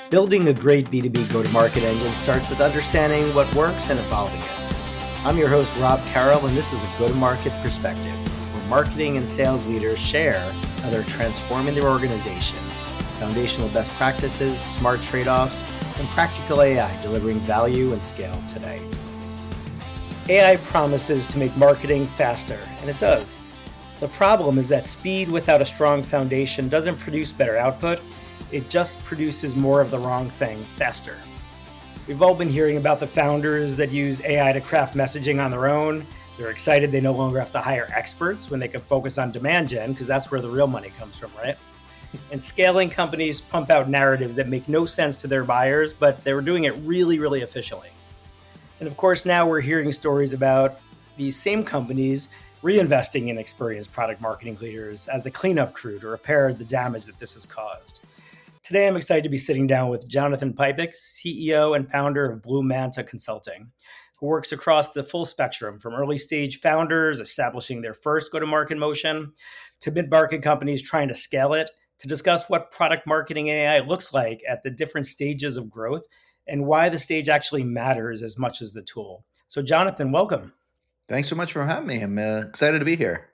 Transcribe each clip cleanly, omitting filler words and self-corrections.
Building a great B2B go-to-market engine starts with understanding what works and evolving it. I'm your host, Rob Carroll, and this is a go-to-market perspective, where marketing and sales leaders share how they're transforming their organizations, foundational best practices, smart trade-offs, and practical AI delivering value and scale today. AI promises to make marketing faster, and it does. The problem is that speed without a strong foundation doesn't produce better output. It just produces more of the wrong thing faster. We've all been hearing about the founders that use AI to craft messaging on their own. They're excited they no longer have to hire experts when they can focus on demand gen, because that's where the real money comes from, right? And scaling companies pump out narratives that make no sense to their buyers, but they were doing it really, really efficiently. And of course, now we're hearing stories about these same companies reinvesting in experienced product marketing leaders as the cleanup crew to repair the damage that this has caused. Today, I'm excited to be sitting down with Jonathan Pipek, CEO and founder of Blue Manta Consulting, who works across the full spectrum from early stage founders establishing their first go-to-market motion to mid-market companies trying to scale it, to discuss what product marketing AI looks like at the different stages of growth and why the stage actually matters as much as the tool. So Jonathan, welcome. Thanks so much for having me. I'm excited to be here.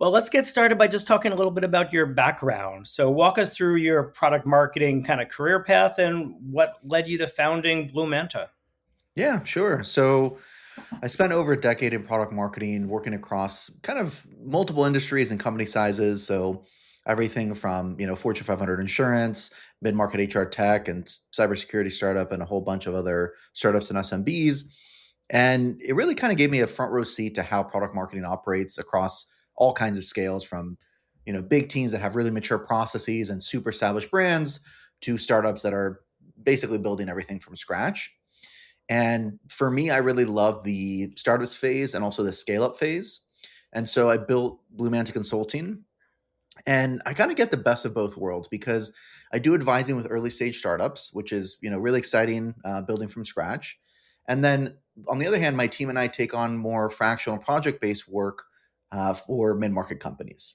Well, let's get started by just talking a little bit about your background. So walk us through your product marketing kind of career path and what led you to founding Blue Manta. Yeah, sure. So I spent over a decade in product marketing, working across kind of multiple industries and company sizes. So everything from, Fortune 500 insurance, mid-market HR tech, and cybersecurity startup, and a whole bunch of other startups and SMBs. And it really kind of gave me a front row seat to how product marketing operates across all kinds of scales, from big teams that have really mature processes and super established brands to startups that are basically building everything from scratch. And for me, I really love the startups phase and also the scale up phase. And so I built Blue Manta Consulting, and I kind of get the best of both worlds because I do advising with early stage startups, which is really exciting, building from scratch. And then on the other hand, my team and I take on more fractional project based work for mid market companies.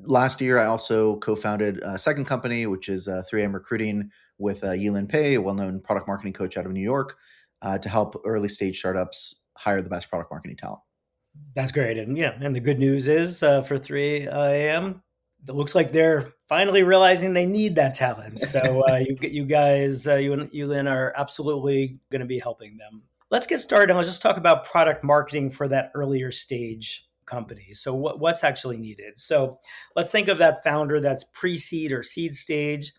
Last year, I also co-founded a second company, which is 3M Recruiting, with Yilin Pei, a well-known product marketing coach out of New York, to help early stage startups hire the best product marketing talent. That's great. And and the good news is for 3AM, it looks like they're finally realizing they need that talent. So you guys, you and Lynn are absolutely going to be helping them. Let's get started. Let's just talk about product marketing for that earlier stage company. So what's actually needed? So let's think of that founder that's pre-seed or seed stage.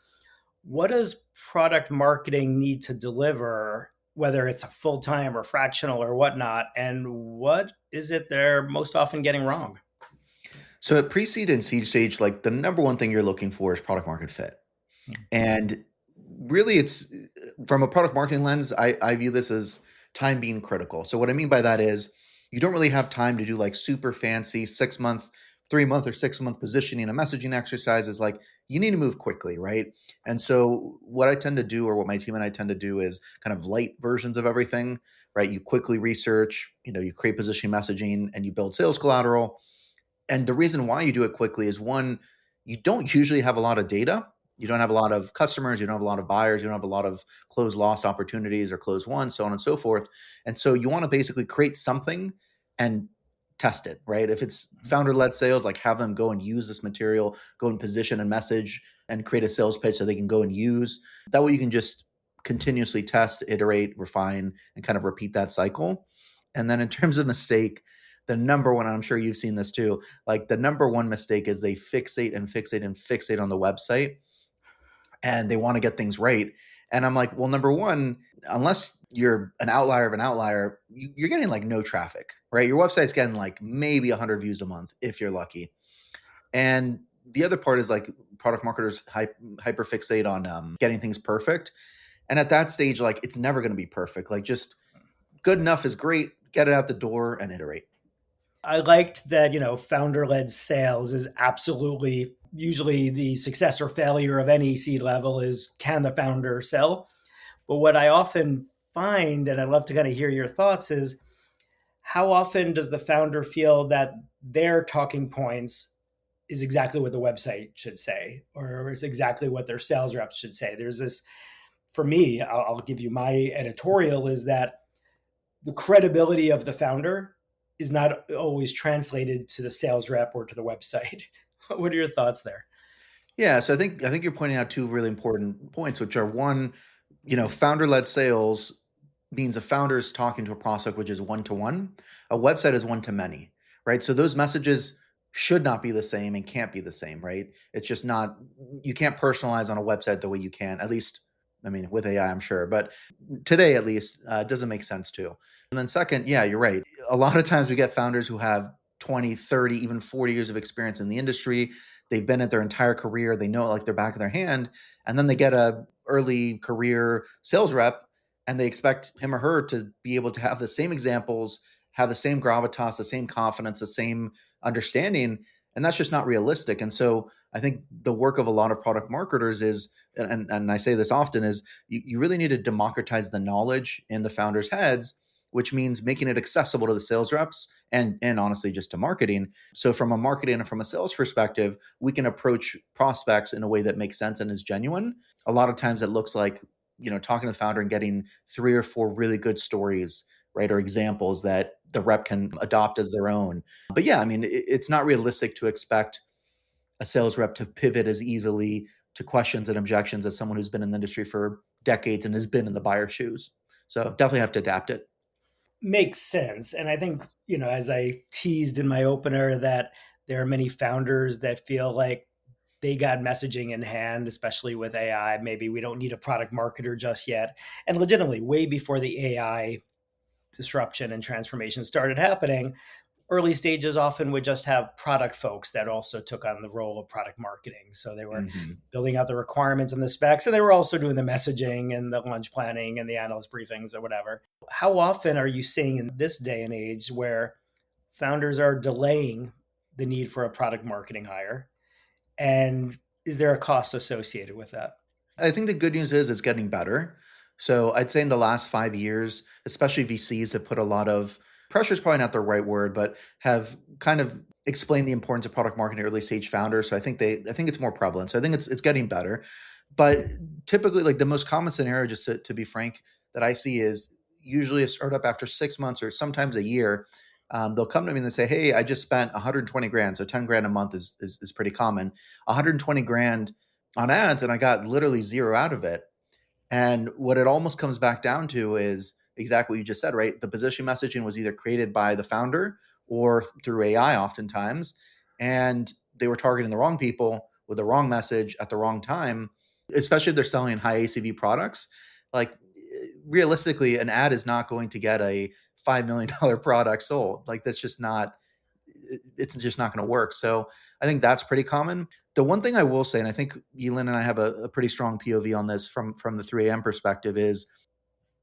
What does product marketing need to deliver, whether it's a full-time or fractional or whatnot? And what is it they're most often getting wrong? So at pre-seed and seed stage, like the number one thing you're looking for is product market fit. And really it's from a product marketing lens, I view this as time being critical. So what I mean by that is you don't really have time to do like super fancy 6-month, 3-month or 6-month positioning and messaging exercises. Like you need to move quickly, right? And so what I tend to do, or what my team and I tend to do, is kind of light versions of everything, right? You quickly research, you create positioning messaging, and you build sales collateral. And the reason why you do it quickly is, one, you don't usually have a lot of data. You don't have a lot of customers. You don't have a lot of buyers. You don't have a lot of closed lost opportunities or closed won, so on and so forth. And so you want to basically create something and test it, right? If it's founder-led sales, like have them go and use this material, go and position and message and create a sales pitch that they can go and use. That way you can just continuously test, iterate, refine, and kind of repeat that cycle. And then in terms of mistake, the number one, and I'm sure you've seen this too, like the number one mistake is they fixate and fixate and fixate on the website, and they want to get things right. And I'm like, well, number one, unless you're an outlier of an outlier, you're getting like no traffic, right? Your website's getting like maybe 100 views a month if you're lucky. And the other part is like product marketers hyper fixate on getting things perfect. And at that stage, like it's never going to be perfect. Like just good enough is great. Get it out the door and iterate. I liked that, founder-led sales is absolutely usually the success or failure of any seed level is, can the founder sell? But what I often find, and I'd love to kind of hear your thoughts, is how often does the founder feel that their talking points is exactly what the website should say, or is exactly what their sales reps should say? There's this for me, I'll give you my editorial, is that the credibility of the founder is not always translated to the sales rep or to the website. What are your thoughts there? Yeah, so I think you're pointing out two really important points, which are one, founder-led sales means a founder is talking to a prospect, which is one to one. A website is one to many, right? So those messages should not be the same and can't be the same, right? It's just not, you can't personalize on a website the way you can, at least, I mean, with AI, I'm sure, but today at least, it doesn't make sense to. And then second, yeah, you're right. A lot of times we get founders who have 20, 30, even 40 years of experience in the industry. They've been at their entire career. They know it like they're back of their hand. And then they get a early career sales rep and they expect him or her to be able to have the same examples, have the same gravitas, the same confidence, the same understanding. And that's just not realistic. And so I think the work of a lot of product marketers is, and I say this often, is you really need to democratize the knowledge in the founders' heads, which means making it accessible to the sales reps and honestly just to marketing. So from a marketing and from a sales perspective, we can approach prospects in a way that makes sense and is genuine. A lot of times it looks like, talking to the founder and getting 3 or 4 really good stories, right, or examples that the rep can adopt as their own. But yeah, I mean, it's not realistic to expect a sales rep to pivot as easily to questions and objections as someone who's been in the industry for decades and has been in the buyer's shoes. So definitely have to adapt it. Makes sense. And I think, as I teased in my opener, that there are many founders that feel like they got messaging in hand, especially with AI. Maybe we don't need a product marketer just yet. And legitimately, way before the AI disruption and transformation started happening, early stages often would just have product folks that also took on the role of product marketing. So they were Mhm. building out the requirements and the specs, and they were also doing the messaging and the lunch planning and the analyst briefings or whatever. How often are you seeing in this day and age where founders are delaying the need for a product marketing hire? And is there a cost associated with that? I think the good news is it's getting better. So I'd say in the last 5 years, especially VCs have put a lot of pressure is probably not the right word, but have kind of explained the importance of product marketing to early stage founders. So I think it's more prevalent. So I think it's getting better. But typically, like the most common scenario, just to be frank, that I see is usually a startup after 6 months or sometimes a year. They'll come to me and they say, "Hey, I just spent 120 grand, so 10 grand a month is pretty common. 120 grand on ads, and I got literally zero out of it." And what it almost comes back down to is exactly what you just said, right? The position messaging was either created by the founder or through AI oftentimes, and they were targeting the wrong people with the wrong message at the wrong time, especially if they're selling high ACV products. Like realistically, an ad is not going to get a $5 million product sold. Like that's just not, it's just not going to work. So I think that's pretty common. The one thing I will say, and I think Elin and I have a pretty strong POV on this from the 3AM perspective, is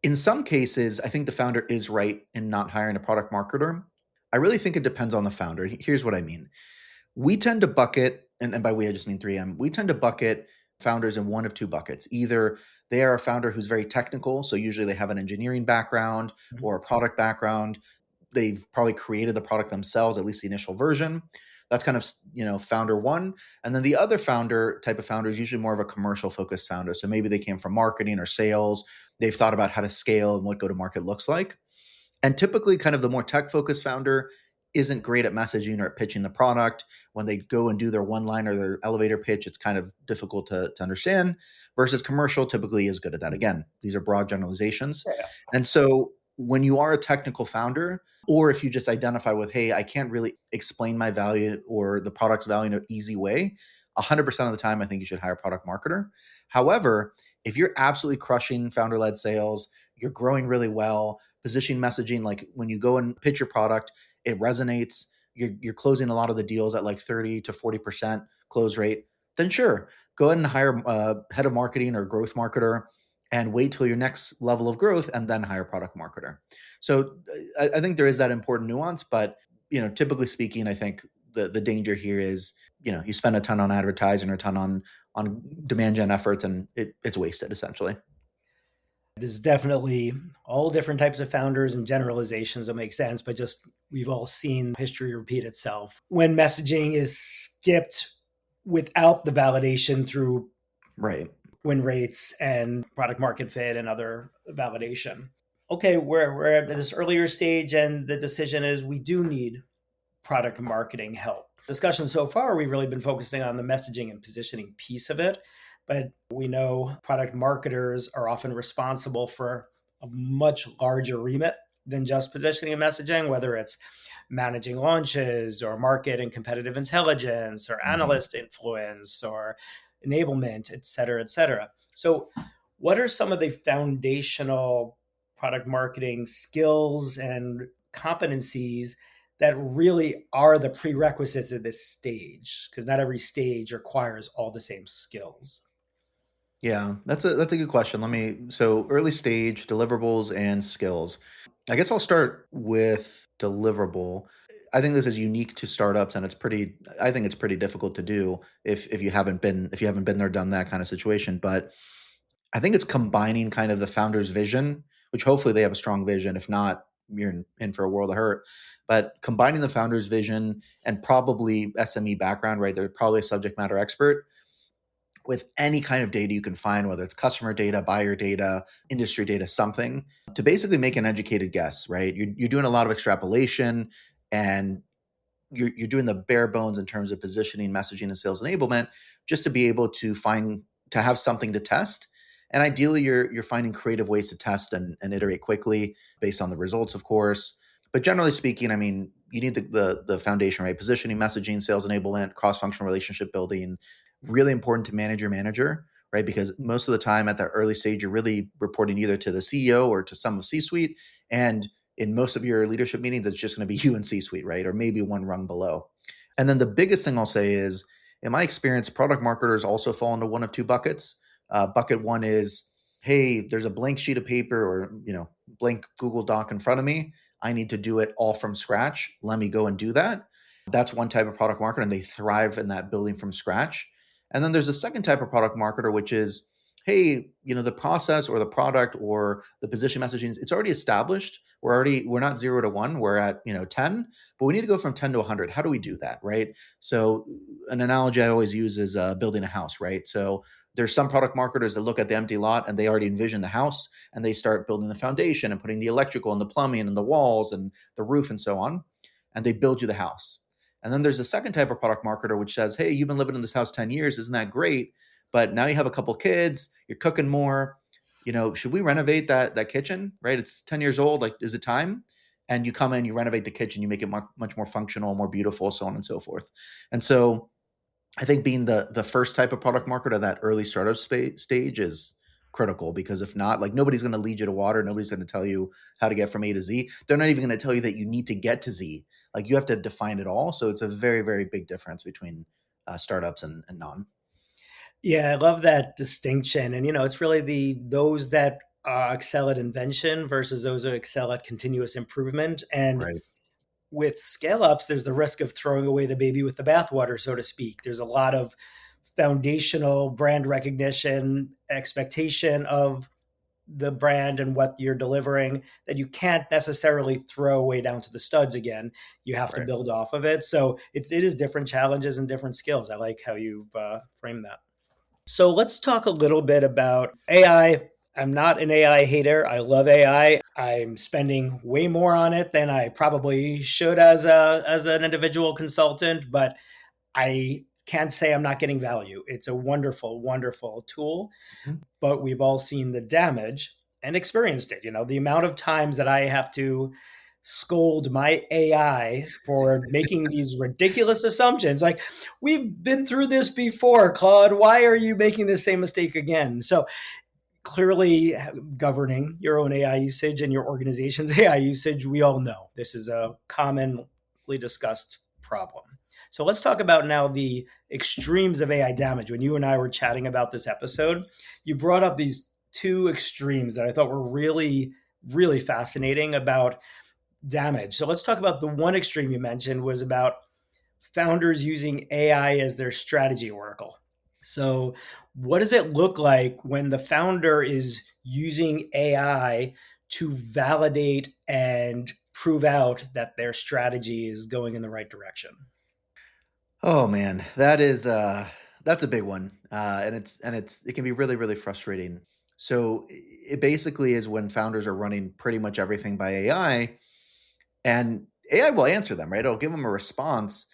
in some cases, I think the founder is right in not hiring a product marketer. I really think it depends on the founder. Here's what I mean. We tend to bucket, and by we, I just mean 3M, we tend to bucket founders in one of two buckets. Either they are a founder who's very technical, so usually they have an engineering background or a product background. They've probably created the product themselves, at least the initial version. That's kind of, founder one. And then the other founder type of founder is usually more of a commercial focused founder. So maybe they came from marketing or sales. They've thought about how to scale and what go to market looks like. And typically, kind of the more tech focused founder isn't great at messaging or at pitching the product. When they go and do their one line or their elevator pitch, it's kind of difficult to understand, versus commercial typically is good at that. Again, these are broad generalizations. Yeah. And so when you are a technical founder, or if you just identify with, hey, I can't really explain my value or the product's value in an easy way, 100% of the time, I think you should hire a product marketer. However, if you're absolutely crushing founder led sales, you're growing really well, positioning messaging, like when you go and pitch your product, it resonates, you're closing a lot of the deals at like 30 to 40% close rate, then sure, go ahead and hire a head of marketing or growth marketer and wait till your next level of growth and then hire product marketer. So I think there is that important nuance, but typically speaking, I think the danger here is, you spend a ton on advertising or a ton on demand gen efforts and it's wasted essentially. There's definitely all different types of founders and generalizations that make sense, but just we've all seen history repeat itself. When messaging is skipped without the validation through Right. win rates and product market fit and other validation. Okay, we're at this earlier stage, and the decision is we do need product marketing help. Discussion so far, we've really been focusing on the messaging and positioning piece of it, but we know product marketers are often responsible for a much larger remit than just positioning and messaging, whether it's managing launches or market and competitive intelligence or Mhm. analyst influence or enablement, et cetera, et cetera. So, what are some of the foundational product marketing skills and competencies that really are the prerequisites of this stage? Because not every stage requires all the same skills. Yeah, that's a good question. So early stage deliverables and skills. I guess I'll start with deliverable. I think this is unique to startups, and I think it's pretty difficult to do if you haven't been there, done that kind of situation. But I think it's combining kind of the founder's vision, which hopefully they have a strong vision. If not, you're in for a world of hurt. But combining the founder's vision and probably SME background, right? They're probably a subject matter expert with any kind of data you can find, whether it's customer data, buyer data, industry data, something to basically make an educated guess, right? You're doing a lot of extrapolation, and you're doing the bare bones in terms of positioning, messaging, and sales enablement, just to be able to have something to test. And ideally, you're finding creative ways to test and iterate quickly based on the results, of course. But generally speaking, I mean, you need the foundation, right? Positioning, messaging, sales enablement, cross functional relationship building. Really important to manage your manager, right? Because most of the time at that early stage, you're really reporting either to the CEO or to some of C-suite, and in most of your leadership meetings, it's just going to be you and C-suite, right? Or maybe one rung below. And then the biggest thing I'll say is, in my experience, product marketers also fall into one of two buckets. Bucket one is, hey, there's a blank sheet of paper or blank Google Doc in front of me. I need to do it all from scratch. Let me go and do that. That's one type of product marketer, and they thrive in that building from scratch. And then there's a second type of product marketer, which is, hey, the process or the product or the position messaging, it's already established. We're not 0 to 1, we're at 10, but we need to go from 10 to 100. How do we do that, right? So an analogy I always use is building a house, right? So there's some product marketers that look at the empty lot and they already envision the house, and they start building the foundation and putting the electrical and the plumbing and the walls and the roof and so on, and they build you the house. And then there's a second type of product marketer which says, hey, you've been living in this house 10 years, isn't that great? But now you have a couple kids, you're cooking more. Should we renovate that kitchen? Right? It's 10 years old. Like, is it time? And you come in, you renovate the kitchen, you make it much more functional, more beautiful, so on and so forth. And so I think being the first type of product marketer, that early startup stage is critical, because if not, like, nobody's going to lead you to water. Nobody's going to tell you how to get from A to Z. They're not even going to tell you that you need to get to Z. Like, you have to define it all. So it's a very, very big difference between startups and non. Yeah, I love that distinction. And it's really those that excel at invention versus those that excel at continuous improvement. And Right. with scale ups, there's the risk of throwing away the baby with the bathwater, so to speak. There's a lot of foundational brand recognition, expectation of the brand and what you're delivering that you can't necessarily throw away down to the studs again. You have to Right. build off of it. So it is different challenges and different skills. I like how you've framed that. So let's talk a little bit about AI. I'm not an AI hater. I love AI. I'm spending way more on it than I probably should as an individual consultant, but I can't say I'm not getting value. It's a wonderful, wonderful tool, Mhm. but we've all seen the damage and experienced it. The amount of times that I have to scold my AI for making these ridiculous assumptions. Like, we've been through this before, Claude. Why are you making the same mistake again? So, clearly, governing your own AI usage and your organization's AI usage, we all know this is a commonly discussed problem. So let's talk about now the extremes of AI damage. When you and I were chatting about this episode, you brought up these two extremes that I thought were really, really fascinating about damage. So let's talk about the one extreme you mentioned was about founders using AI as their strategy oracle. So, what does it look like when the founder is using AI to validate and prove out that their strategy is going in the right direction? Oh man, That's a big one, it can be really really frustrating. So it basically is when founders are running pretty much everything by AI, and AI will answer them, right? It'll give them a response,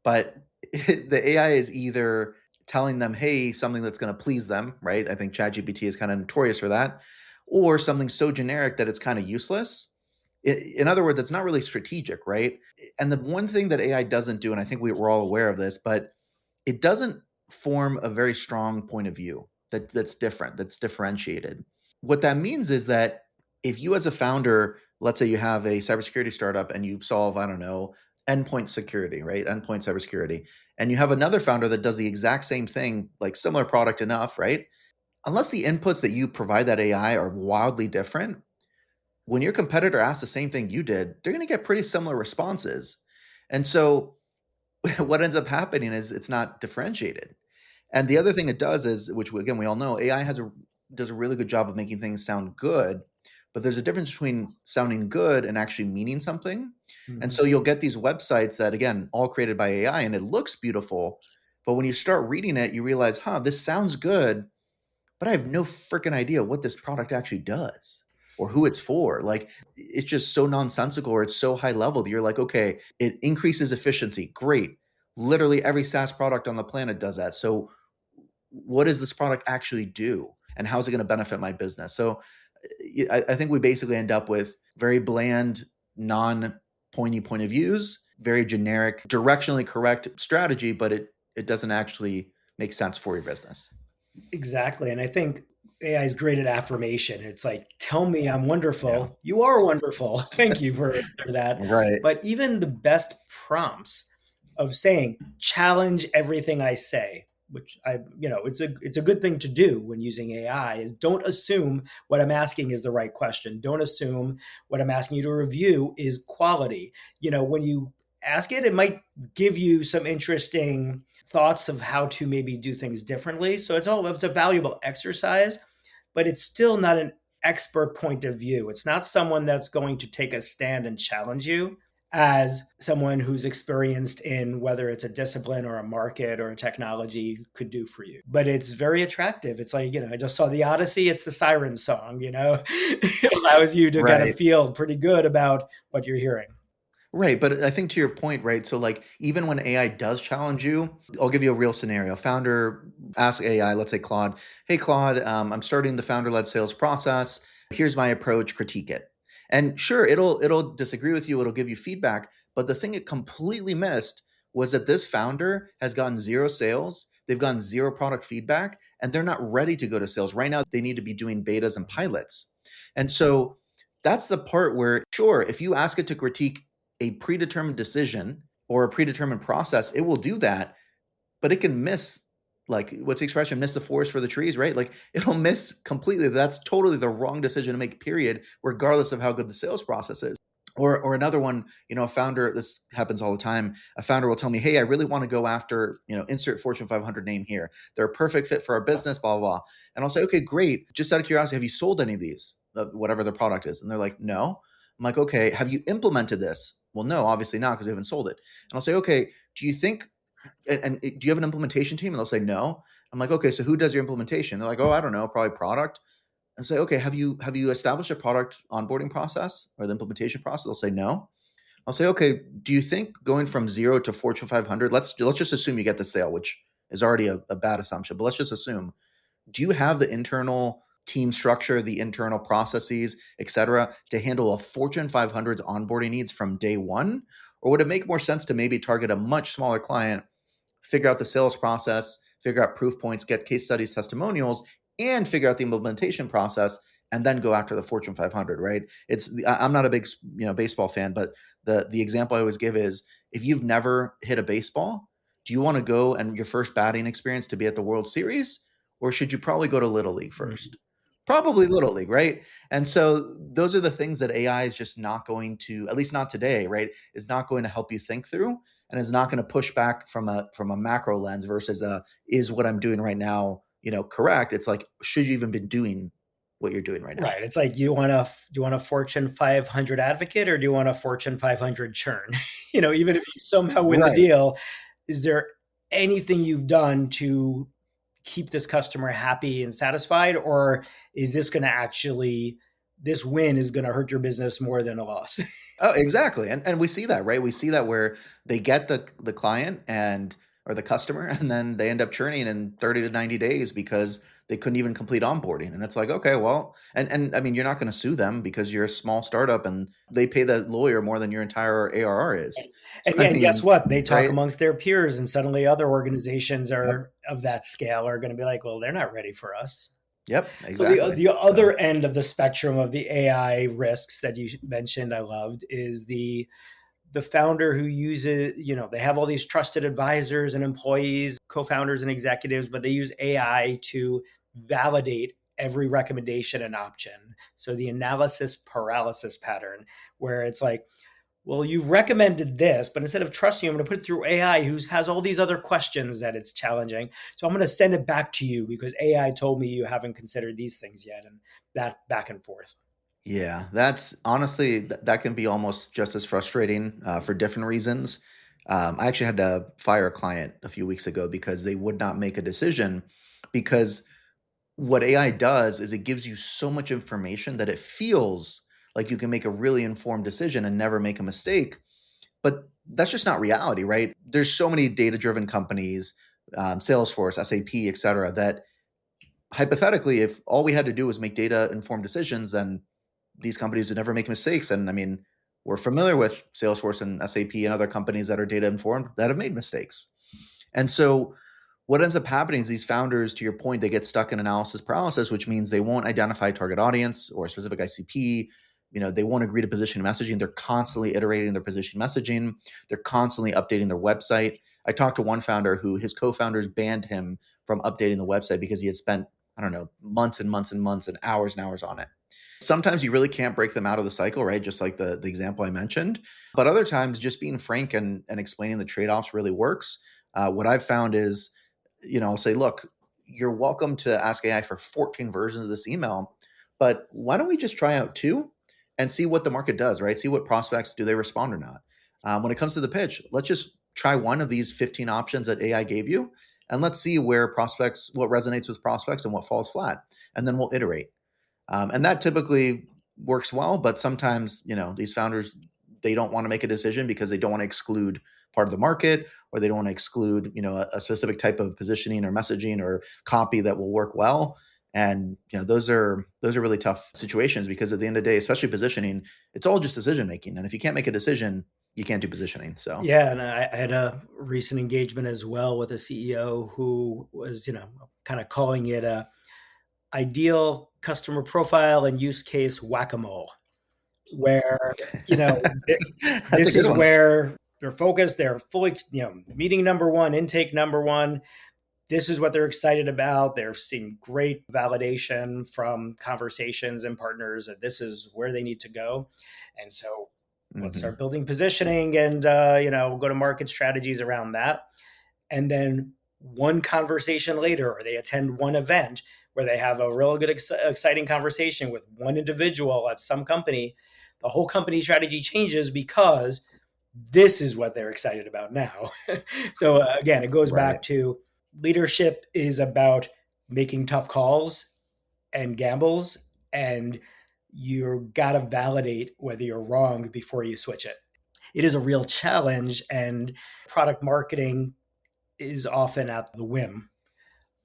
but the AI is either telling them, hey, something that's going to please them, right? I think ChatGPT is kind of notorious for that, or something so generic that it's kind of useless. In other words, it's not really strategic, right? And the one thing that AI doesn't do, and I think we're all aware of this, but it doesn't form a very strong point of view that's different, that's differentiated. What that means is that if you as a founder, let's say you have a cybersecurity startup and you solve, I don't know, endpoint security, right? Endpoint cybersecurity. And you have another founder that does the exact same thing, like similar product enough, right? Unless the inputs that you provide that AI are wildly different, when your competitor asks the same thing you did, they're going to get pretty similar responses. And so what ends up happening is it's not differentiated. And the other thing it does is, which again we all know, AI does a really good job of making things sound good, but there's a difference between sounding good and actually meaning something. And Mhm. so you'll get these websites that again all created by AI and it looks beautiful, but when you start reading it, you realize, this sounds good, but I have no freaking idea what this product actually does or who it's for. Like it's just so nonsensical or it's so high level that you're like, okay, it increases efficiency. Great. Literally every SaaS product on the planet does that. So what does this product actually do? And how's it going to benefit my business? So I think we basically end up with very bland, non-pointy point of views, very generic, directionally correct strategy, but it doesn't actually make sense for your business. Exactly. And I think AI is great at affirmation. It's like, tell me I'm Yeah. wonderful. You are wonderful. Thank you for that. Right. But even the best prompts of saying, challenge everything I say, which it's a good thing to do when using AI, is don't assume what I'm asking is the right question. Don't assume what I'm asking you to review is quality. When you ask it, it might give you some interesting thoughts of how to maybe do things differently. So it's a valuable exercise, but it's still not an expert point of view. It's not someone that's going to take a stand and challenge you as someone who's experienced in whether it's a discipline or a market or a technology could do for you. But it's very attractive. It's like, I just saw the Odyssey, it's the siren song, it allows you to kind of Right. feel pretty good about what you're hearing. Right, but I think to your point, right? So like even when AI does challenge you, I'll give you a real scenario. Founder ask AI, let's say Claude, hey Claude, I'm starting the founder-led sales process. Here's my approach, critique it. And sure, it'll disagree with you, it'll give you feedback, but the thing it completely missed was that this founder has gotten zero sales, they've gotten zero product feedback, and they're not ready to go to sales. Right now, they need to be doing betas and pilots. And so that's the part where, sure, if you ask it to critique a predetermined decision or a predetermined process, it will do that, but it can miss, like what's the expression, miss the forest for the trees, right? Like it'll miss completely. That's totally the wrong decision to make, period, regardless of how good the sales process is. Or another one, a founder, this happens all the time. A founder will tell me, hey, I really want to go after, insert Fortune 500 name here. They're a perfect fit for our business, blah, blah, blah. And I'll say, okay, great. Just out of curiosity, have you sold any of these, whatever the product is? And they're like, no. I'm like, okay, have you implemented this? Well, no, obviously not because we haven't sold it. And I'll say, okay, do you think, and do you have an implementation team? And they'll say, no. I'm like, okay, so who does your implementation? They're like, oh, I don't know, probably product. And say, okay, have you established a product onboarding process or the implementation process? They'll say no. I'll say, okay, do you think going from 0 to Fortune 500, let's just assume you get the sale, which is already a bad assumption, but let's just assume, do you have the internal team structure, the internal processes, et cetera, to handle a Fortune 500's onboarding needs from day one? Or would it make more sense to maybe target a much smaller client, figure out the sales process, figure out proof points, get case studies, testimonials, and figure out the implementation process, and then go after the Fortune 500, right? I'm not a big baseball fan, but the example I always give is, if you've never hit a baseball, do you want to go and your first batting experience to be at the World Series, or should you probably go to Little League first? Probably Little League, right? And so those are the things that AI is just not going to, at least not today, right? Is not going to help you think through, and is not going to push back from a macro lens versus is what I'm doing right now, correct? It's like, should you even be doing what you're doing right now? Right. It's like, do you want a Fortune 500 advocate, or do you want a Fortune 500 churn? Even if you somehow win the Right. deal, is there anything you've done to keep this customer happy and satisfied, or is this going to actually, this win is going to hurt your business more than a loss? Oh, exactly. And we see that, right? We see that where they get the client and or the customer, and then they end up churning in 30 to 90 days because they couldn't even complete onboarding. And it's like, okay, well, and I mean, you're not going to sue them because you're a small startup and they pay the lawyer more than your entire ARR is. So I And guess mean, what? They talk right? amongst their peers, and suddenly other organizations Yep. are of that scale are going to be like, well, they're not ready for us. Yep, So exactly. the So other end of the spectrum of the AI risks that you mentioned, I loved, is the founder who uses, they have all these trusted advisors and employees, co-founders and executives, but they use AI to validate every recommendation and option. So the analysis paralysis pattern, where it's like, well, you've recommended this, but instead of trusting you, I'm going to put it through AI who has all these other questions that it's challenging. So I'm going to send it back to you because AI told me you haven't considered these things yet. And that back and forth. yeah, that's honestly that can be almost just as frustrating for different reasons. I actually had to fire a client a few weeks ago because they would not make a decision because what AI does is it gives you so much information that it feels like you can make a really informed decision and never make a mistake. But that's just not reality, right? There's so many data-driven companies, Salesforce, SAP, et cetera, that hypothetically, if all we had to do was make data-informed decisions, then these companies would never make mistakes. And I mean, we're familiar with Salesforce and SAP and other companies that are data informed that have made mistakes. And so what ends up happening is these founders, to your point, they get stuck in analysis paralysis, which means they won't identify target audience or specific ICP. They won't agree to position messaging. They're constantly iterating their position messaging. They're constantly updating their website. I talked to one founder who his co-founders banned him from updating the website because he had spent, I don't know, months and months and months and hours on it. Sometimes you really can't break them out of the cycle, right? Just like the example I mentioned. But other times, just being frank and explaining the trade-offs really works. What I've found is, I'll say, look, you're welcome to ask AI for 14 versions of this email, but why don't we just try out two and see what the market does, right? See what prospects, do they respond or not? When it comes to the pitch, let's just try one of these 15 options that AI gave you, and let's see what resonates with prospects and what falls flat. And then we'll iterate. And that typically works well, but sometimes, these founders, they don't want to make a decision because they don't want to exclude part of the market, or they don't want to exclude, a specific type of positioning or messaging or copy that will work well. And, those are really tough situations because at the end of the day, especially positioning, it's all just decision making. And if you can't make a decision, you can't do positioning. So Yeah, and I had a recent engagement as well with a CEO who was, kind of calling it a ideal customer profile and use case whack-a-mole, where, this that's a this good is one. where they're focused, they're fully, meeting number one, intake number one. This is what they're excited about. They're seeing great validation from conversations and partners that this is where they need to go. And so let's Hmm. start building positioning and, go to market strategies around that. And then one conversation later, or they attend one event where they have a real good, exciting conversation with one individual at some company, the whole company strategy changes because this is what they're excited about now. So again, it goes Right. back to leadership is about making tough calls and gambles, and you got to validate whether you're wrong before you switch it. It is a real challenge, and product marketing is often at the whim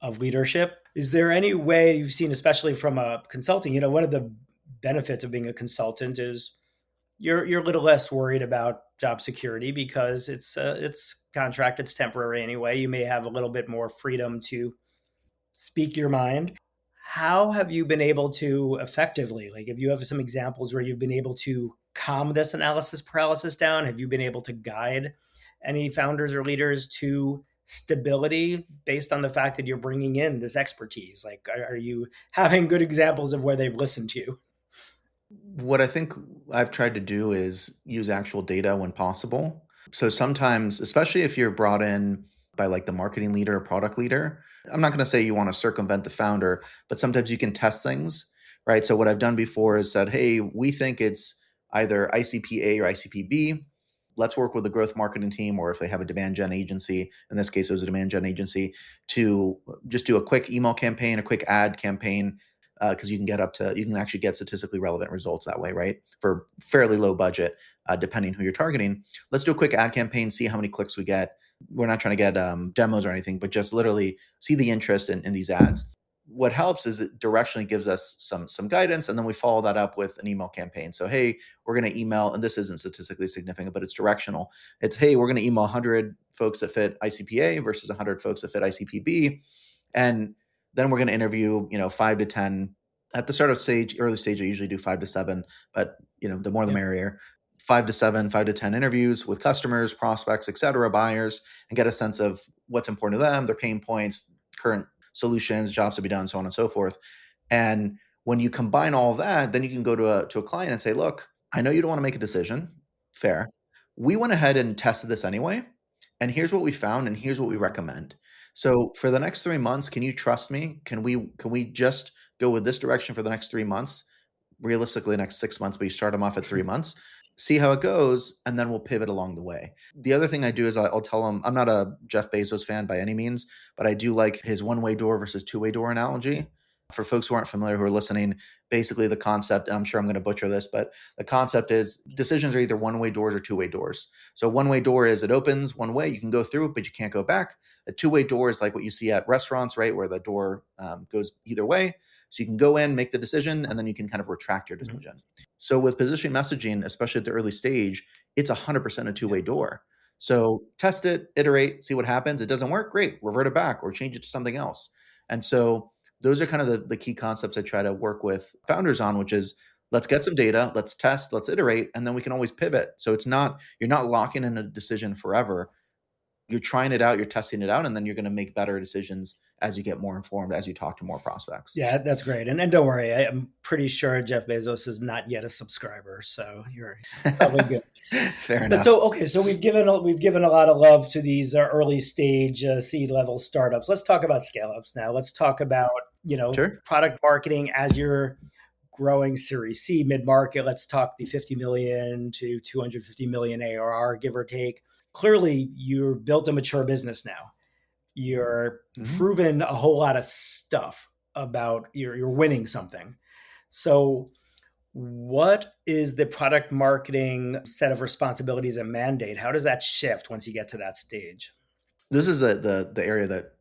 of leadership. Is there any way you've seen, especially from a consulting, one of the benefits of being a consultant is you're a little less worried about job security because it's contract, it's temporary anyway. You may have a little bit more freedom to speak your mind. How have you been able to effectively, like, if you have some examples where you've been able to calm this analysis paralysis down, have you been able to guide any founders or leaders to stability based on the fact that you're bringing in this expertise? Like, are you having good examples of where they've listened to you? What I think I've tried to do is use actual data when possible. So sometimes, especially if you're brought in by like the marketing leader or product leader, I'm not going to say you want to circumvent the founder, but sometimes you can test things, right? So what I've done before is said, hey, we think it's either ICP A or ICP B. let's work with the growth marketing team, or if they have a demand gen agency, in this case, it was a demand gen agency, to just do a quick email campaign, a quick ad campaign, because you can actually get statistically relevant results that way, right? For fairly low budget, depending who you're targeting. Let's do a quick ad campaign, see how many clicks we get. We're not trying to get demos or anything, but just literally see the interest in these ads. What helps is it directionally gives us some guidance, and then we follow that up with an email campaign. So, hey, we're going to email, and this isn't statistically significant, but it's directional. It's, hey, we're going to email 100 folks that fit ICPA versus 100 folks that fit ICPB, and then we're going to interview, 5 to 10 at the early stage. I usually do 5 to 7, but the more the merrier. 5 to 7, 5 to 10 interviews with customers, prospects, et cetera, buyers, and get a sense of what's important to them, their pain points, current solutions, jobs to be done, so on and so forth. And when you combine all of that, then you can go to a client and say, look, I know you don't want to make a decision. Fair. We went ahead and tested this anyway. And here's what we found, and here's what we recommend. So for the next 3 months, can you trust me? Can we just go with this direction for the next 3 months? Realistically, the next 6 months, but you start them off at 3 months, see how it goes, and then we'll pivot along the way. The other thing I do is I'll tell them, I'm not a Jeff Bezos fan by any means, but I do like his one-way door versus two-way door analogy. For folks who aren't familiar, who are listening, basically the concept, and I'm sure I'm going to butcher this, but the concept is decisions are either one-way doors or two-way doors. So one-way door is it opens one way, you can go through it, but you can't go back. A two-way door is like what you see at restaurants, right, where the door goes either way. So you can go in, make the decision, and then you can kind of retract your decision. Mm-hmm. So with positioning messaging, especially at the early stage, it's 100% a two-way door. So test it, iterate, see what happens. It doesn't work, great, revert it back or change it to something else. And so those are kind of the key concepts I try to work with founders on, which is let's get some data, let's test, let's iterate, and then we can always pivot. So you're not locking in a decision forever. You're trying it out, you're testing it out, and then you're going to make better decisions as you get more informed, as you talk to more prospects. Yeah, that's great. And don't worry, I'm pretty sure Jeff Bezos is not yet a subscriber, so you're probably good. Fair enough. So we've given a lot of love to these early stage seed level startups. Let's talk about scale ups now. Let's talk about Sure. Product marketing as you're growing Series C, mid market. Let's talk the 50 million to 250 million ARR, give or take. Clearly, you've built a mature business now. You're proven a whole lot of stuff about you're winning something. So what is the product marketing set of responsibilities and mandate? How does that shift once you get to that stage? This is the area that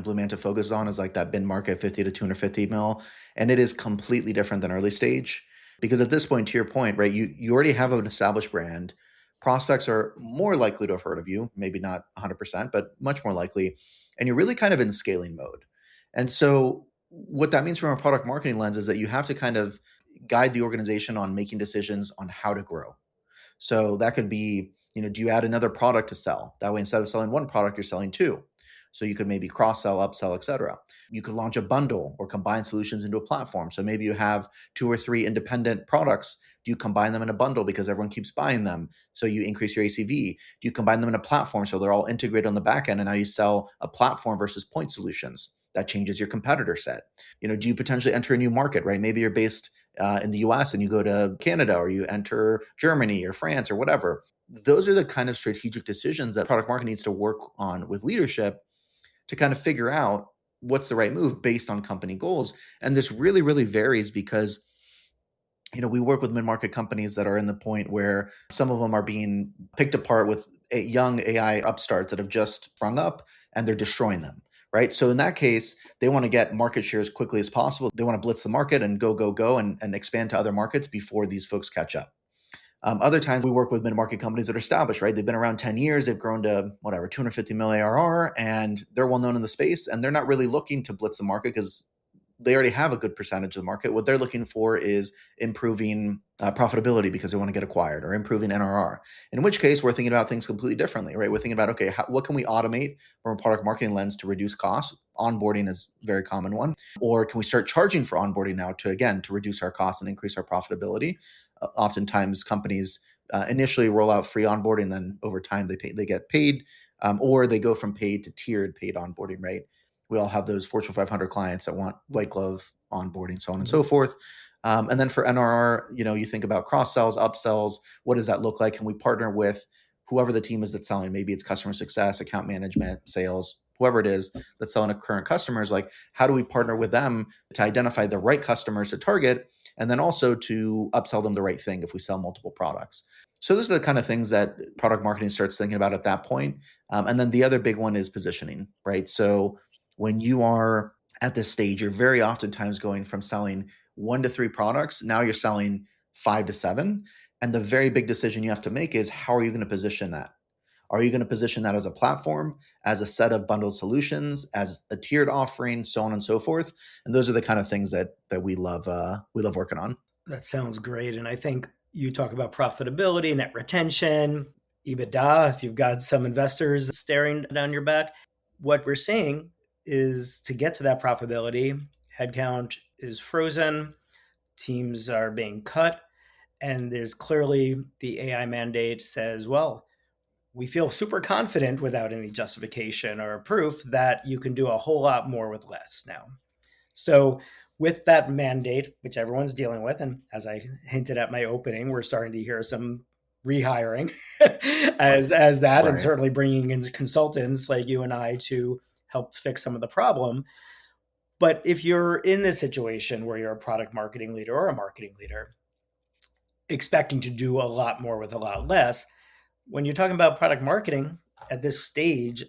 Blue Manta focuses on, is like that mid market 50 to 250 mil, and it is completely different than early stage, because at this point, to your point, right, you already have an established brand. Prospects are more likely to have heard of you, maybe not 100%, but much more likely, and you're really kind of in scaling mode. And so what that means from a product marketing lens is that you have to kind of guide the organization on making decisions on how to grow. So that could be, do you add another product to sell? That way, instead of selling one product, you're selling two. So you could maybe cross-sell, upsell, et cetera. You could launch a bundle or combine solutions into a platform. So maybe you have 2 or 3 independent products. Do you combine them in a bundle because everyone keeps buying them? So you increase your ACV. Do you combine them in a platform so they're all integrated on the back end, and now you sell a platform versus point solutions? That changes your competitor set. Do you potentially enter a new market, right? Maybe you're based in the US and you go to Canada, or you enter Germany or France or whatever. Those are the kind of strategic decisions that product marketing needs to work on with leadership to kind of figure out what's the right move based on company goals. And this really, really varies because, we work with mid-market companies that are in the point where some of them are being picked apart with young AI upstarts that have just sprung up, and they're destroying them, right? So in that case, they want to get market share as quickly as possible. They want to blitz the market and go, and expand to other markets before these folks catch up. Other times we work with mid-market companies that are established, right? They've been around 10 years. They've grown to 250 mil ARR, and they're well known in the space, and they're not really looking to blitz the market because they already have a good percentage of the market. What they're looking for is improving profitability because they want to get acquired, or improving NRR. In which case, we're thinking about things completely differently, right? We're thinking about, okay, what can we automate from a product marketing lens to reduce costs? Onboarding is a very common one. Or can we start charging for onboarding now to reduce our costs and increase our profitability? Oftentimes, companies initially roll out free onboarding, then over time they get paid, or they go from paid to tiered paid onboarding, right? We all have those Fortune 500 clients that want white glove onboarding, so on and so forth. And then for NRR, you think about cross sells, upsells. What does that look like? Can we partner with whoever the team is that's selling, maybe it's customer success, account management, sales, whoever it is that's selling to current customers, like how do we partner with them to identify the right customers to target, and then also to upsell them the right thing if we sell multiple products. So those are the kind of things that product marketing starts thinking about at that point. And then the other big one is positioning, right? So when you are at this stage, you're very oftentimes going from selling 1 to 3 products. Now you're selling 5 to 7. And the very big decision you have to make is how are you going to position that? Are you going to position that as a platform, as a set of bundled solutions, as a tiered offering, so on and so forth? And those are the kind of things that we love working on. That sounds great. And I think you talk about profitability, net retention, EBITDA, if you've got some investors staring down your back. What we're seeing is to get to that profitability, headcount is frozen, teams are being cut, and there's clearly the AI mandate says, well, we feel super confident without any justification or proof that you can do a whole lot more with less now. So, with that mandate, which everyone's dealing with, and as I hinted at my opening, we're starting to hear some rehiring as that, and Right. certainly bringing in consultants like you and I to help fix some of the problem. But if you're in this situation where you're a product marketing leader or a marketing leader, expecting to do a lot more with a lot less, when you're talking about product marketing at this stage,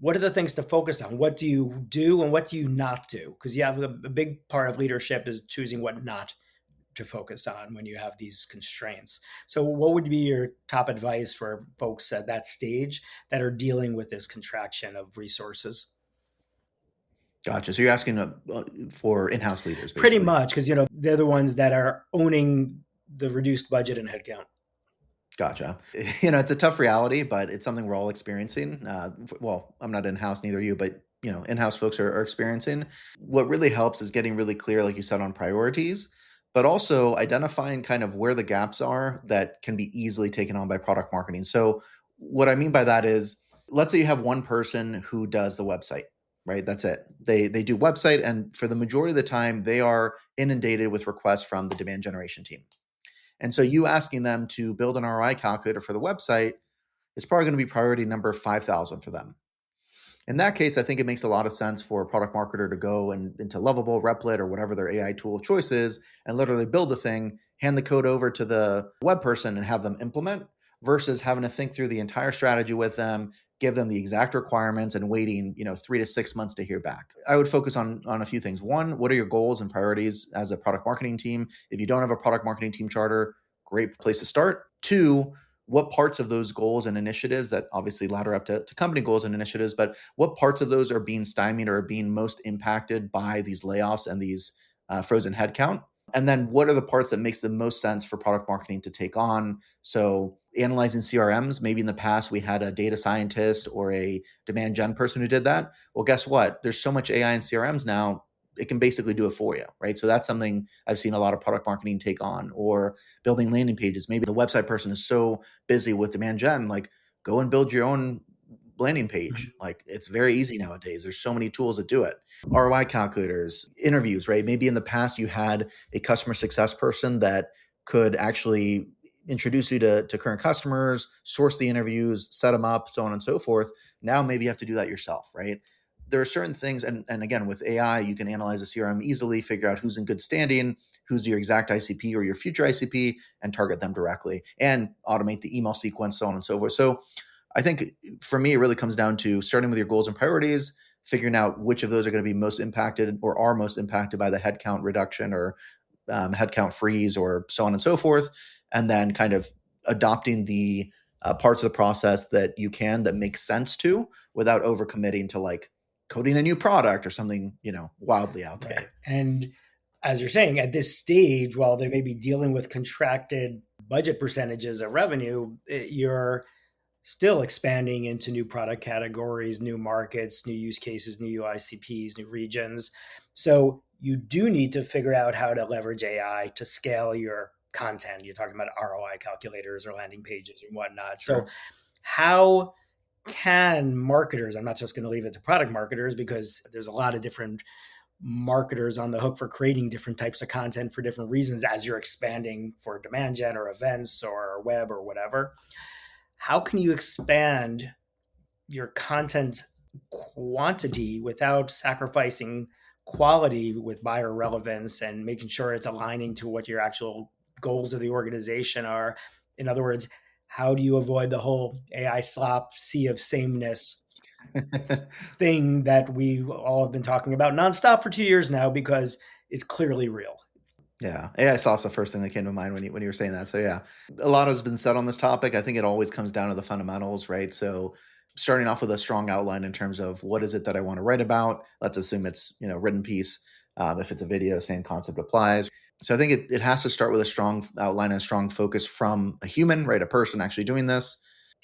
what are the things to focus on? What do you do and what do you not do? Because you have a big part of leadership is choosing what not to focus on when you have these constraints. So what would be your top advice for folks at that stage that are dealing with this contraction of resources? Gotcha. So you're asking for in-house leaders, Pretty basically. much, because they're the ones that are owning the reduced budget and headcount. Gotcha. It's a tough reality, but it's something we're all experiencing. Well, I'm not in-house, neither are you, but in-house folks are experiencing. What really helps is getting really clear, like you said, on priorities, but also identifying kind of where the gaps are that can be easily taken on by product marketing. So what I mean by that is, let's say you have one person who does the website, right? That's it. They do website, and for the majority of the time, they are inundated with requests from the demand generation team. And so you asking them to build an ROI calculator for the website is probably going to be priority number 5,000 for them. In that case, I think it makes a lot of sense for a product marketer to go into Lovable, Replit, or whatever their AI tool of choice is, and literally build the thing, hand the code over to the web person and have them implement, versus having to think through the entire strategy with them, give them the exact requirements, and waiting 3 to 6 months to hear back. I would focus on a few things. One, what are your goals and priorities as a product marketing team? If you don't have a product marketing team charter, great place to start. Two, what parts of those goals and initiatives that obviously ladder up to company goals and initiatives, but what parts of those are being stymied or are being most impacted by these layoffs and these frozen headcount? And then what are the parts that makes the most sense for product marketing to take on? So analyzing CRMs, maybe in the past we had a data scientist or a demand gen person who did that. Well, guess what? There's so much AI in CRMs now, it can basically do it for you, right? So that's something I've seen a lot of product marketing take on. Or building landing pages. Maybe the website person is so busy with demand gen, like go and build your own landing page. Like it's very easy nowadays. There's so many tools that do it. ROI calculators, interviews, right? Maybe in the past you had a customer success person that could actually introduce you to current customers, source the interviews, set them up, so on and so forth. Now maybe you have to do that yourself, right? There are certain things, and again, with AI, you can analyze a CRM easily, figure out who's in good standing, who's your exact ICP or your future ICP, and target them directly, and automate the email sequence, so on and so forth. So I think for me, it really comes down to starting with your goals and priorities, figuring out which of those are going to be most impacted or are most impacted by the headcount reduction or headcount freeze or so on and so forth, and then kind of adopting the parts of the process that you can that make sense to without overcommitting to like coding a new product or something, wildly out there. Right. And as you're saying, at this stage, while they may be dealing with contracted budget percentages of revenue, you're still expanding into new product categories, new markets, new use cases, new UICPs, new regions. So you do need to figure out how to leverage AI to scale your content. You're talking about ROI calculators or landing pages and whatnot. Sure. So how can marketers, I'm not just going to leave it to product marketers because there's a lot of different marketers on the hook for creating different types of content for different reasons as you're expanding for demand gen or events or web or whatever. how can you expand your content quantity without sacrificing quality with buyer relevance and making sure it's aligning to what your actual goals of the organization are? In other words, how do you avoid the whole AI slop sea of sameness thing that we all have been talking about nonstop for 2 years now because it's clearly real? Yeah, AI slop's the first thing that came to mind when you were saying that. So yeah, a lot has been said on this topic. I think it always comes down to the fundamentals, right? So starting off with a strong outline in terms of what is it that I want to write about. Let's assume it's written piece. If it's a video, same concept applies. So I think it has to start with a strong outline and a strong focus from a human, right? A person actually doing this,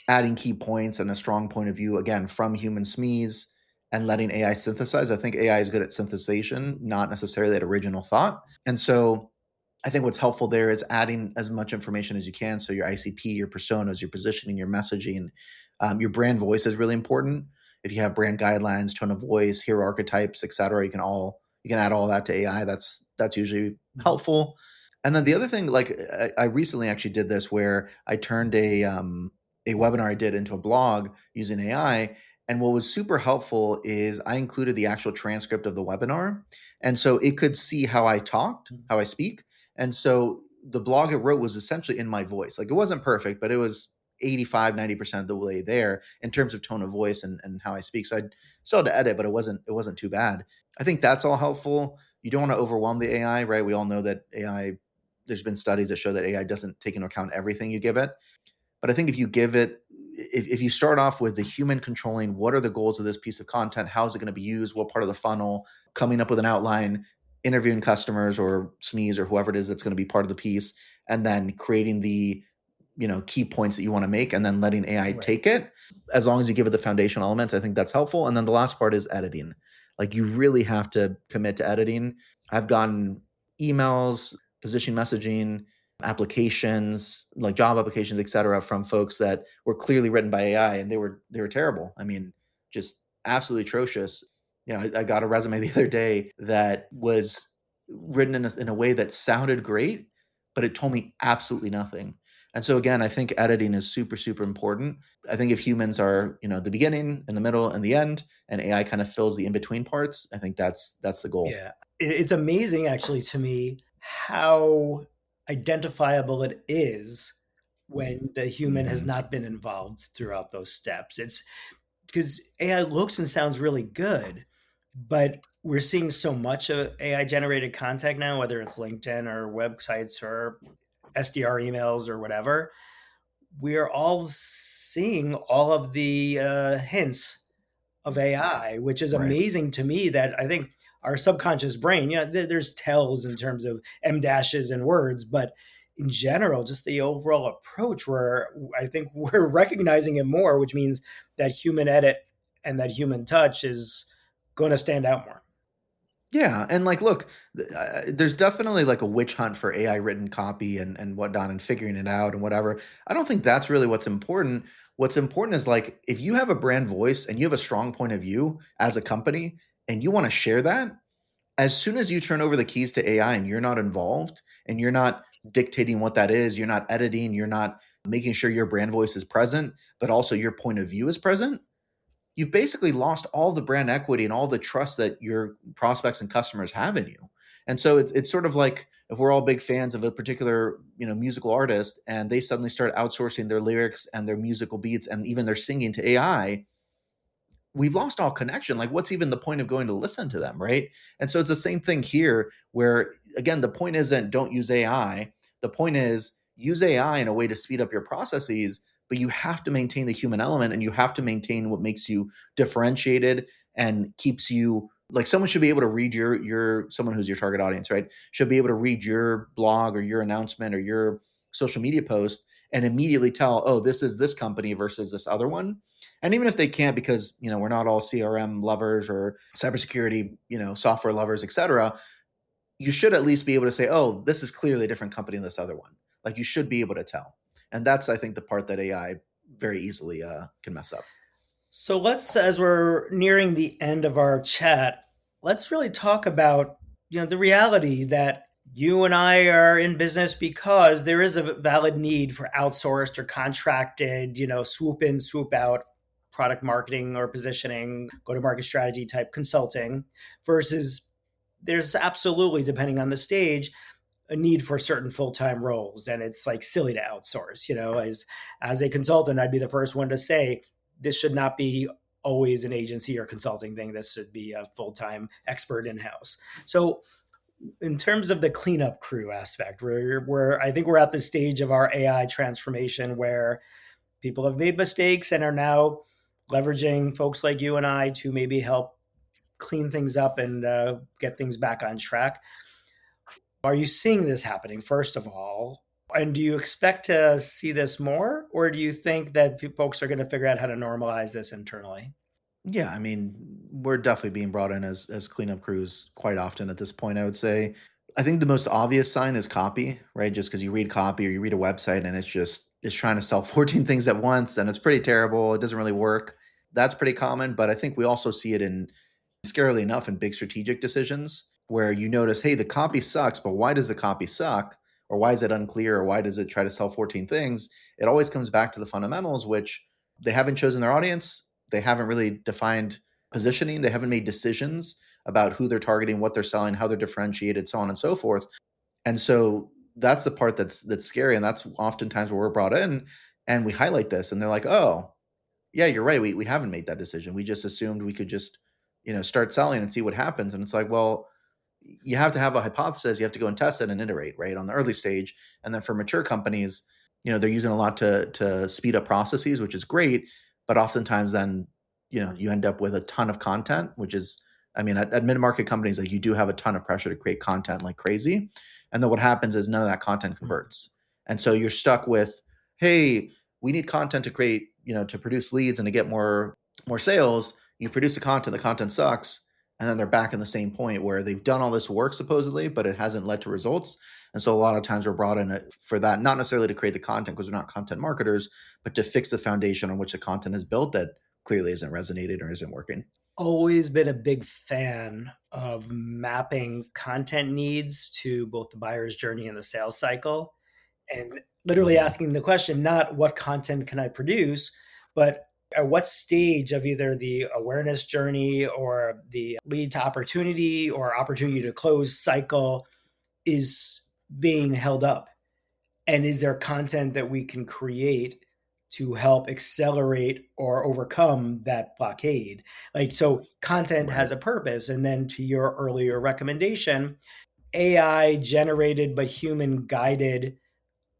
adding key points and a strong point of view again from human SMEs and letting AI synthesize. I think AI is good at synthesization, not necessarily at original thought. And so I think what's helpful there is adding as much information as you can. So your ICP, your personas, your positioning, your messaging, your brand voice is really important. If you have brand guidelines, tone of voice, hero archetypes, etc., you can add all that to AI. That's usually helpful. And then the other thing, like I recently actually did this where I turned a webinar I did into a blog using AI. And what was super helpful is I included the actual transcript of the webinar. And so it could see how I talked, how I speak. And so the blog it wrote was essentially in my voice. Like it wasn't perfect, but it was 85, 90% of the way there in terms of tone of voice and how I speak. So I still had to edit, but it wasn't too bad. I think that's all helpful. You don't want to overwhelm the AI, right? We all know that AI, there's been studies that show that AI doesn't take into account everything you give it. But I think if you start off with the human controlling what are the goals of this piece of content, how is it going to be used, what part of the funnel, coming up with an outline, interviewing customers or SMEs or whoever it is that's going to be part of the piece, and then creating the key points that you want to make and then letting AI take it. As long as you give it the foundational elements, I think that's helpful. And then the last part is editing. Like you really have to commit to editing. I've gotten emails, position messaging, applications like job applications, et cetera, from folks that were clearly written by AI and they were terrible. I mean, just absolutely atrocious. I got a resume the other day that was written in a way that sounded great, but it told me absolutely nothing. And so again, I think editing is super, super important. I think if humans are, the beginning, in the middle, and the end, and AI kind of fills the in-between parts, I think that's the goal. Yeah. It's amazing actually to me how identifiable it is when the human has not been involved throughout those steps. It's because AI looks and sounds really good, but we're seeing so much of AI generated content now, whether it's LinkedIn or websites or SDR emails or whatever. We are all seeing all of the hints of AI, which is Right. amazing to me that I think our subconscious brain, there's tells in terms of M dashes and words, but in general, just the overall approach where I think we're recognizing it more, which means that human edit and that human touch is going to stand out more. Yeah, and like, look, there's definitely like a witch hunt for AI written copy and whatnot, and figuring it out and whatever. I don't think that's really what's important. What's important is like if you have a brand voice and you have a strong point of view as a company, and you want to share that, as soon as you turn over the keys to AI and you're not involved and you're not dictating what that is, you're not editing, you're not making sure your brand voice is present, but also your point of view is present, you've basically lost all the brand equity and all the trust that your prospects and customers have in you. And so it's sort of like if we're all big fans of a particular musical artist and they suddenly start outsourcing their lyrics and their musical beats and even their singing to AI, we've lost all connection. Like, what's even the point of going to listen to them, right? And so it's the same thing here, where again, the point isn't don't use AI. The point is use AI in a way to speed up your processes, but you have to maintain the human element and you have to maintain what makes you differentiated and keeps you like someone should be able to read your someone who's your target audience, right? Should be able to read your blog or your announcement or your social media post and immediately tell, oh, this is this company versus this other one. And even if they can't, because we're not all CRM lovers or cybersecurity, software lovers, et cetera, you should at least be able to say, oh, this is clearly a different company than this other one. Like you should be able to tell. And that's, I think, the part that AI very easily can mess up. So let's, as we're nearing the end of our chat, let's really talk about the reality that You and I are in business because there is a valid need for outsourced or contracted, swoop in, swoop out product marketing or positioning, go to market strategy type consulting versus there's absolutely, depending on the stage, a need for certain full-time roles, and it's like silly to outsource. As a consultant, I'd be the first one to say this should not be always an agency or consulting thing. This should be a full-time expert in-house. So in terms of the cleanup crew aspect, where I think we're at the stage of our AI transformation where people have made mistakes and are now leveraging folks like you and I to maybe help clean things up and get things back on track. Are you seeing this happening, first of all? And do you expect to see this more? Or do you think that folks are going to figure out how to normalize this internally? Yeah, I mean, we're definitely being brought in as cleanup crews quite often at this point, I would say. I think the most obvious sign is copy, right? Just because you read copy or you read a website and it's trying to sell 14 things at once and it's pretty terrible. It doesn't really work. That's pretty common, but I think we also see it in, scarily enough, in big strategic decisions where you notice, hey, the copy sucks, but why does the copy suck? Or why is it unclear? Or why does it try to sell 14 things? It always comes back to the fundamentals, which they haven't chosen their audience. They haven't really defined positioning. They haven't made decisions about who they're targeting, what they're selling, how they're differentiated, so on and so forth. And so that's the part that's scary. And that's oftentimes where we're brought in and we highlight this and they're like, oh, yeah, you're right. We haven't made that decision. We just assumed we could just, start selling and see what happens. And it's like, well, you have to have a hypothesis. You have to go and test it and iterate, right, on the early stage. And then for mature companies, they're using a lot to speed up processes, which is great. But oftentimes then, you end up with a ton of content, which is, I mean, at mid-market companies, like you do have a ton of pressure to create content like crazy. And then what happens is none of that content converts. And so you're stuck with, hey, we need content to create, to produce leads and to get more sales. You produce the content sucks, and then they're back in the same point where they've done all this work supposedly, but it hasn't led to results. And so a lot of times we're brought in for that, not necessarily to create the content because we're not content marketers, but to fix the foundation on which the content is built that clearly isn't resonating or isn't working. Always been a big fan of mapping content needs to both the buyer's journey and the sales cycle, and literally asking the question, not what content can I produce, but at what stage of either the awareness journey or the lead to opportunity or opportunity to close cycle is being held up? And is there content that we can create to help accelerate or overcome that blockade? Like, so content Right. has a purpose. And then to your earlier recommendation, AI generated but human guided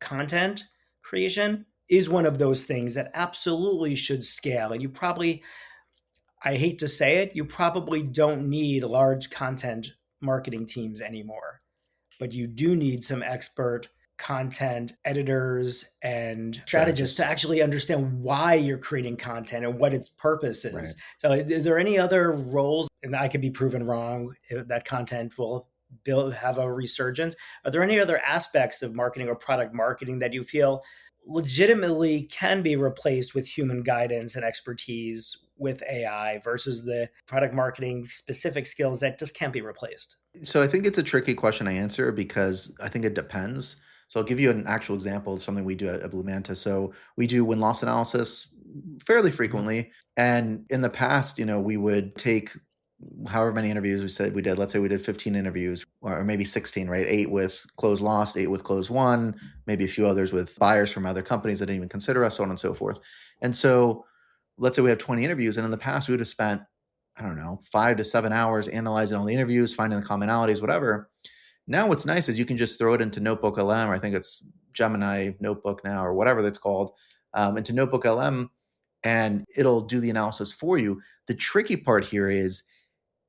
content creation is one of those things that absolutely should scale. And you probably, I hate to say it, you probably don't need large content marketing teams anymore, but you do need some expert content editors and strategists to Strategist. actually understand why you're creating content and what its purpose Right. is. So, is there any other roles, and I could be proven wrong, that content will have a resurgence? Are there any other aspects of marketing or product marketing that you feel legitimately can be replaced with human guidance and expertise with AI versus the product marketing specific skills that just can't be replaced? So I think it's a tricky question to answer because I think it depends. So I'll give you an actual example of something we do at Blue Manta. So we do win-loss analysis fairly Mhm. frequently. And in the past, we would take however many interviews we said we did. Let's say we did 15 interviews or maybe 16, right? 8 with close lost, 8 with close won, maybe a few others with buyers from other companies that didn't even consider us, so on and so forth. And so let's say we have 20 interviews. And in the past, we would have spent, I don't know, 5 to 7 hours analyzing all the interviews, finding the commonalities, whatever. Now, what's nice is you can just throw it into Notebook LM, or I think it's Gemini Notebook now, or whatever that's called, into Notebook LM, and it'll do the analysis for you. The tricky part here is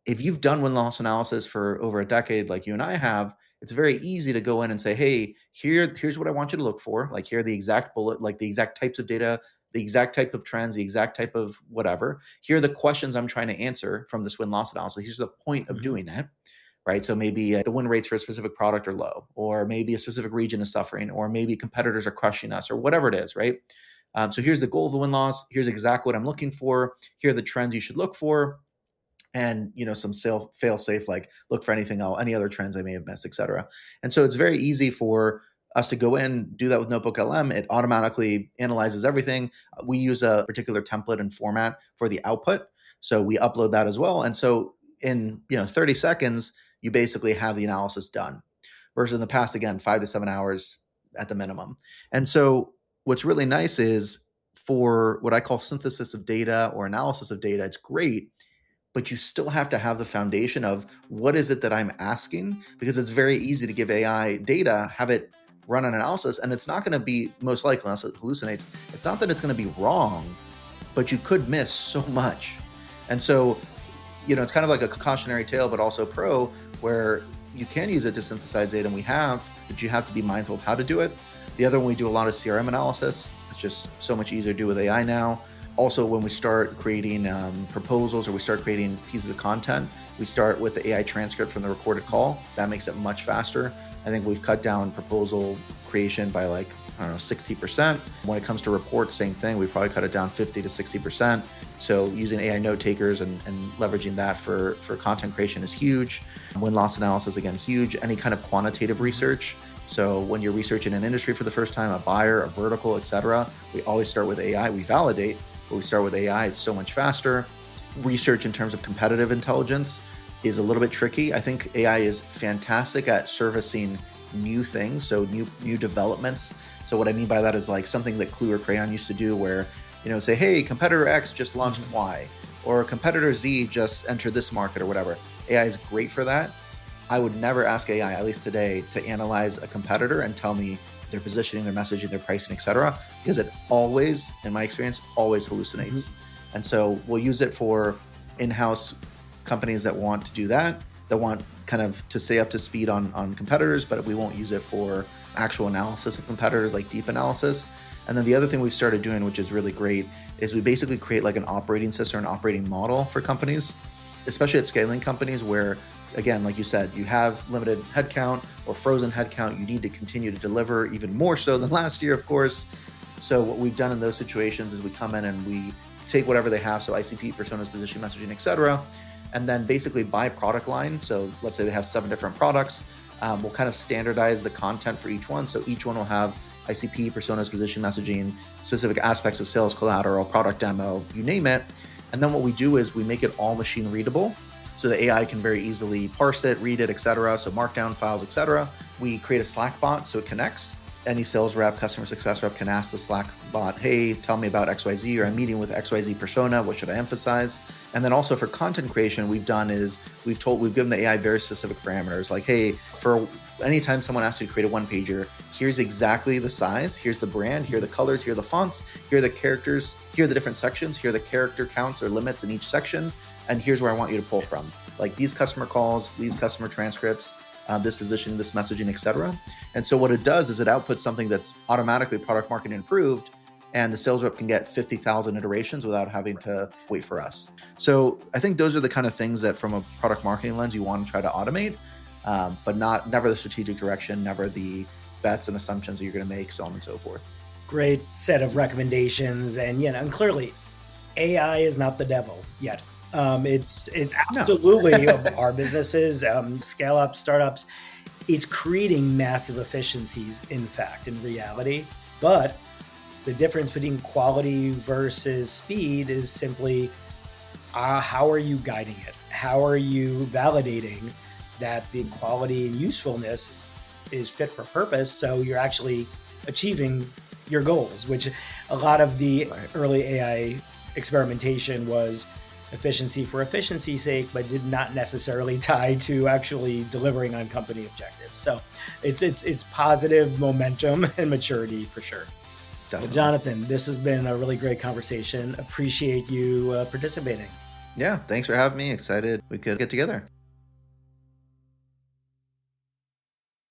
if you've done win-loss analysis for over a decade, like you and I have, it's very easy to go in and say, hey, here's what I want you to look for. Like here are the exact bullet, like the exact types of data, the exact type of trends, the exact type of whatever. Here are the questions I'm trying to answer from this win-loss analysis. Here's the point of Mhm. doing it, right? So maybe the win rates for a specific product are low, or maybe a specific region is suffering, or maybe competitors are crushing us, or whatever it is, right? So here's the goal of the win-loss. Here's exactly what I'm looking for. Here are the trends you should look for. and some fail safe, like look for anything else, any other trends I may have missed, etc. And so it's very easy for us to go in, do that with Notebook LM. It automatically analyzes everything. We use a particular template and format for the output, so we upload that as well. And so in 30 seconds, you basically have the analysis done. Versus in the past, again, 5 to 7 hours at the minimum. And so what's really nice is for what I call synthesis of data or analysis of data, it's great, but you still have to have the foundation of what is it that I'm asking, because it's very easy to give AI data, have it run an analysis, and it's not going to be, most likely, unless it hallucinates, it's not that it's going to be wrong, but you could miss so much. And so, it's kind of like a cautionary tale, but also pro, where you can use it to synthesize data, and we have, but you have to be mindful of how to do it. The other one, we do a lot of CRM analysis. It's just so much easier to do with AI now. Also, when we start creating proposals or we start creating pieces of content, we start with the AI transcript from the recorded call. That makes it much faster. I think we've cut down proposal creation by 60%. When it comes to reports, same thing. We probably cut it down 50 to 60%. So using AI note takers and leveraging that for content creation is huge. Win-loss analysis, again, huge. Any kind of quantitative research. So when you're researching an industry for the first time, a buyer, a vertical, etc., we always start with AI. We validate, but we start with AI. It's so much faster. Research in terms of competitive intelligence is a little bit tricky. I think AI is fantastic at servicing new things, so new developments. So what I mean by that is like something that Clue or Crayon used to do, where say, hey, competitor X just launched Y, or competitor Z just entered this market or whatever. AI is great for that. I would never ask AI, at least today, to analyze a competitor and tell me their positioning, their messaging, their pricing, etc., because it always, in my experience, always hallucinates. And so we'll use it for in-house companies that want to do that want kind of to stay up to speed on competitors, but we won't use it for actual analysis of competitors, like deep analysis. And then the other thing we've started doing, which is really great, is we basically create like an operating system, an operating model for companies, especially at scaling companies where, again, like you said, you have limited headcount or frozen headcount. You need to continue to deliver, even more so than last year, of course. So what we've done in those situations is we come in and we take whatever they have, so ICP, personas, position, messaging, etc., and then basically by product line. So let's say they have 7 different products. We'll kind of standardize the content for each one. So each one will have ICP, personas, position, messaging, specific aspects of sales collateral, product demo, you name it. And then what we do is we make it all machine readable, so the AI can very easily parse it, read it, etc. So markdown files, etc. We create a Slack bot so it connects. Any sales rep, customer success rep can ask the Slack bot, hey, tell me about XYZ, or I'm meeting with XYZ persona, what should I emphasize? And then also for content creation, we've given the AI very specific parameters, like, hey, for anytime someone asks you to create a one-pager, here's exactly the size, here's the brand, here are the colors, here are the fonts, here are the characters, here are the different sections, here are the character counts or limits in each section, and here's where I want you to pull from. Like these customer calls, these customer transcripts, this position, this messaging, etc. And so what it does is it outputs something that's automatically product marketing approved, and the sales rep can get 50,000 iterations without having to wait for us. So I think those are the kind of things that from a product marketing lens, you want to try to automate, but never the strategic direction, never the bets and assumptions that you're going to make, so on and so forth. Great set of recommendations. And clearly AI is not the devil yet. It's absolutely our businesses, scale up startups. It's creating massive efficiencies, in reality. But the difference between quality versus speed is simply how are you guiding it? How are you validating that the quality and usefulness is fit for purpose, so you're actually achieving your goals, which a lot of the early AI experimentation was efficiency for efficiency's sake, but did not necessarily tie to actually delivering on company objectives. So it's positive momentum and maturity for sure. Well, Jonathan, this has been a really great conversation. Appreciate you participating. Yeah, thanks for having me. Excited we could get together.